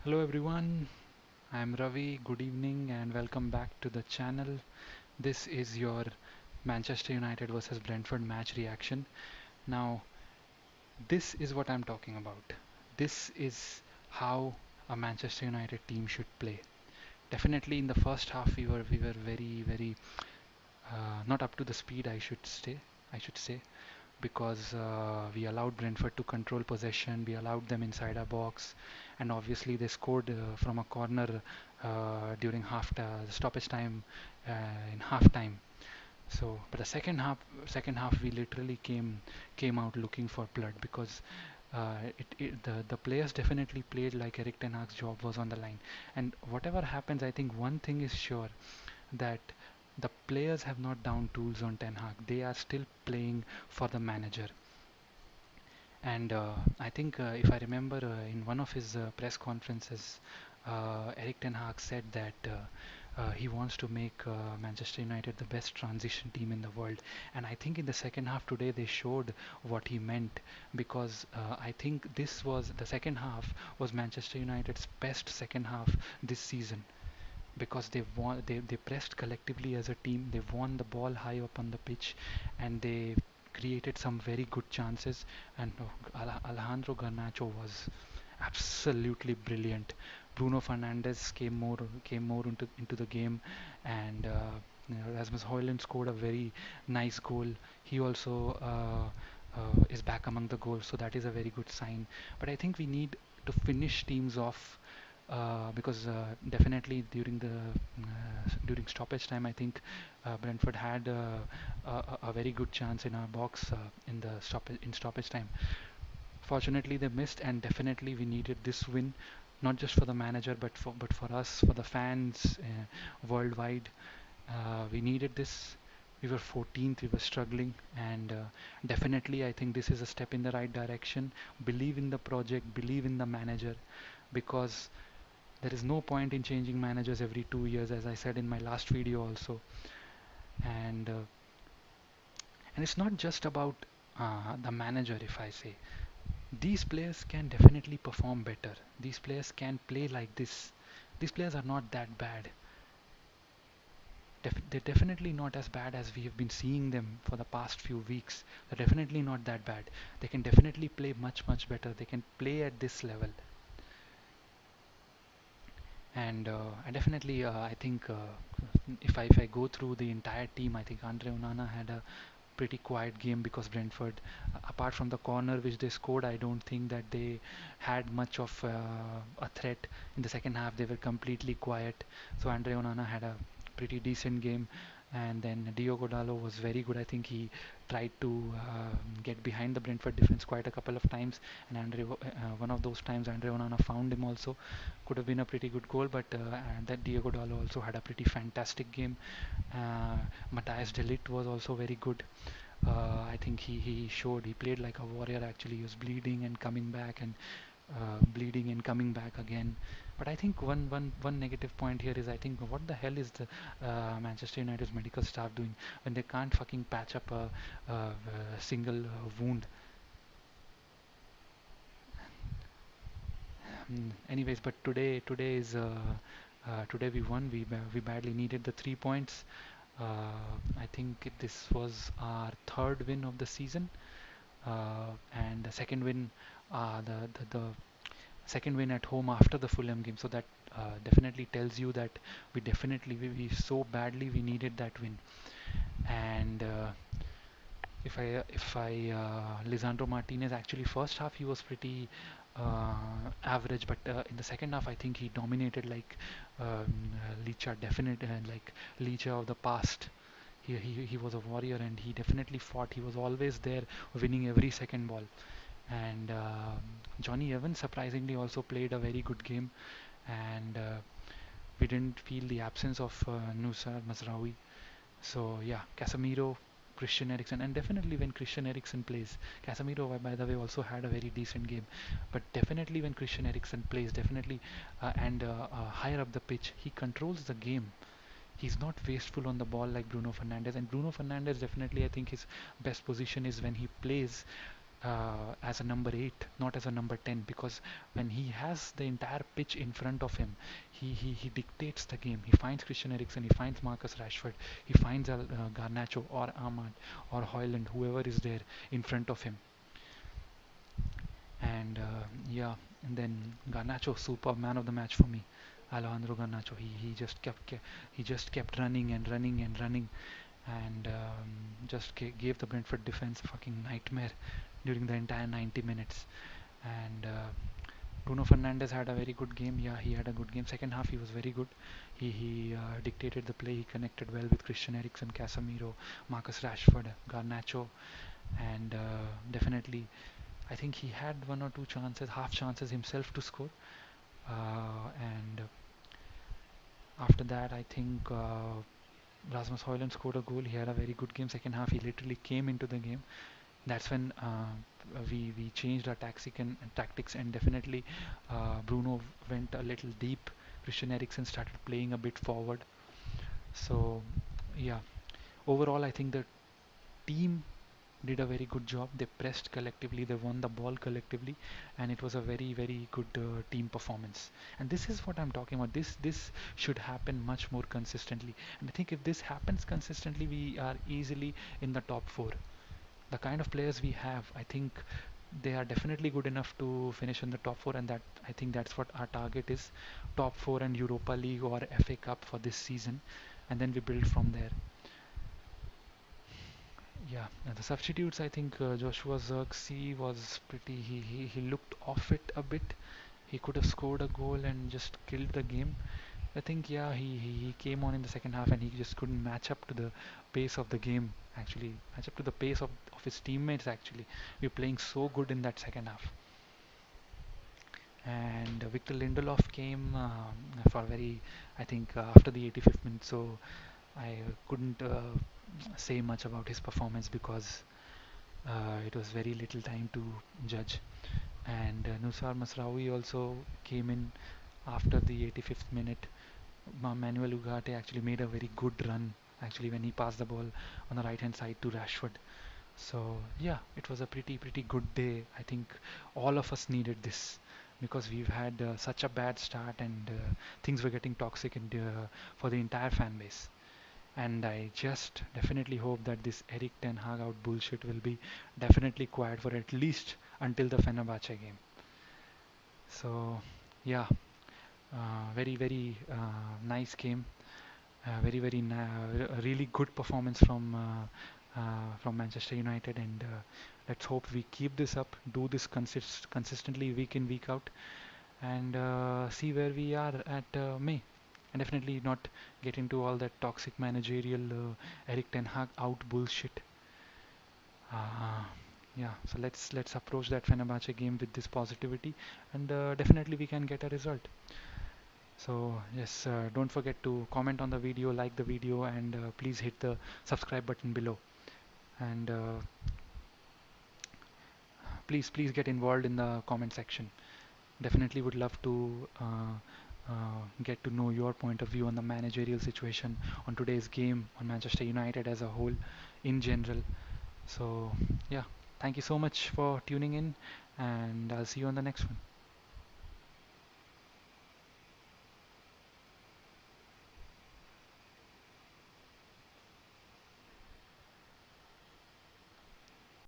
Hello everyone, I'm Ravi. Good evening and welcome back to the channel. This is your Manchester United versus Brentford match reaction. Now, this is what I'm talking about. This is how a Manchester United team should play. Definitely in the first half we were very not up to the speed I should say because we allowed Brentford to control possession, we allowed them inside our box, and obviously they scored from a corner during stoppage time in half time. So, but the second half we literally came out looking for blood because the players definitely played like Eric Ten Hag's job was on the line. And whatever happens, I think one thing is sure that the players have not down tools on Ten Hag. They are still playing for the manager. And I think if I remember in one of his press conferences, Eric Ten Hag said that he wants to make Manchester United the best transition team in the world. And I think in the second half today they showed what he meant because I think this was the second half was Manchester United's best second half this season because they pressed collectively as a team. They won the ball high up on the pitch, and they created some very good chances. And Alejandro Garnacho was absolutely brilliant. Bruno Fernandes came more into the game, and Rasmus Højlund scored a very nice goal. He also is back among the goals, so that is a very good sign. But I think we need to finish teams off because definitely during stoppage time, I think Brentford had a very good chance in our box in stoppage time. Fortunately, they missed, and definitely we needed this win, not just for the manager, but for us, for the fans worldwide. We needed this. We were 14th, we were struggling, and definitely I think this is a step in the right direction. Believe in the project, believe in the manager, because there is no point in changing managers every 2 years, as I said in my last video also. And it's not just about the manager. If I say these players can definitely perform better, these players can play like this. These players are not that bad. They're definitely not as bad as we have been seeing them for the past few weeks. They're definitely not that bad. They can definitely play much better. They can play at this level. And definitely, I think if I go through the entire team, I think Andre Onana had a pretty quiet game because Brentford, apart from the corner which they scored, I don't think that they had much of a threat in the second half. They were completely quiet. So Andre Onana had a pretty decent game, and then Diogo Dalot was very good. I think he tried to get behind the Brentford defense quite a couple of times, and one of those times Andre Onana found him also. Could have been a pretty good goal, but and that Diogo Dalot also had a pretty fantastic game. Uh, Matthias de Ligt was also very good. I think he played like a warrior actually. He was bleeding and coming back and bleeding and coming back again. But I think one negative point here is I think what the hell is the Manchester United's medical staff doing when they can't fucking patch up a single wound. Anyways, but today we won. We badly needed the 3 points. I think this was our third win of the season, and the second win, the second win at home after the Fulham game. So that definitely tells you that we so badly we needed that win. And Lisandro Martinez, actually first half he was pretty average, but in the second half I think he dominated like Licha, like Licha of the past. He was a warrior and he definitely fought. He was always there, winning every second ball. And Johnny Evans surprisingly also played a very good game, and we didn't feel the absence of Nusar Mazraoui. So yeah, Casemiro, Christian Eriksen, and definitely when Christian Eriksen plays, Casemiro by the way also had a very decent game, but definitely when Christian Eriksen plays, definitely and higher up the pitch, he controls the game. He's not wasteful on the ball like Bruno Fernandes, and Bruno Fernandes definitely I think his best position is when he plays as a number 8, not as a number 10, because when he has the entire pitch in front of him, he dictates the game. He finds Christian Eriksen, he finds Marcus Rashford, he finds Garnacho or Ahmad or Hoyland, whoever is there in front of him. And yeah, and then Garnacho, super man of the match for me. Alejandro Garnacho, he just kept running and running and running, and just gave the Brentford defense a fucking nightmare during the entire 90 minutes. And Bruno Fernandes had a very good game. Yeah, he had a good game. Second half, he was very good. He dictated the play. He connected well with Christian Eriksen, Casemiro, Marcus Rashford, Garnacho, and definitely, I think he had one or two chances, half chances himself to score. And after that, I think Rasmus Højlund scored a goal. He had a very good game. Second half, he literally came into the game. That's when we changed our tactics, and definitely Bruno went a little deep. Christian Eriksen started playing a bit forward. So yeah, overall, I think the team did a very good job. They pressed collectively, they won the ball collectively, and it was a very good team performance. And this is what I'm talking about. This should happen much more consistently. And I think if this happens consistently, we are easily in the top four. The kind of players we have, I think they are definitely good enough to finish in the top four, and that I think that's what our target is: top four and Europa League or FA Cup for this season, and then we build from there. Yeah, and the substitutes, I think Joshua Zirkzee was pretty. He looked off it a bit. He could have scored a goal and just killed the game. I think, yeah, he came on in the second half and he just couldn't match up to the pace of the game. Actually, match up to the pace of his teammates. Actually, we were playing so good in that second half. And Victor Lindelof came for very, I think, after the 85th minute. So I couldn't say much about his performance because it was very little time to judge. And Nusar Masraoui also came in after the 85th minute. Manuel Ugarte actually made a very good run actually when he passed the ball on the right hand side to Rashford. So yeah, it was a pretty good day. I think all of us needed this because we've had such a bad start, and things were getting toxic for the entire fan base. And I just definitely hope that this Eric Ten Hag out bullshit will be definitely quiet for at least until the Fenerbahce game. So yeah, very nice game. Really good performance from Manchester United, and let's hope we keep this up, do this consistently week in week out, and see where we are at May, and definitely not get into all that toxic managerial Eric Ten Hag out bullshit. Uh, yeah, so let's approach that Fenerbahce game with this positivity, and definitely we can get a result. So yes, don't forget to comment on the video, like the video, and please hit the subscribe button below. And please get involved in the comment section. Definitely would love to get to know your point of view on the managerial situation, on today's game, on Manchester United as a whole, in general. So yeah, thank you so much for tuning in, and I'll see you on the next one.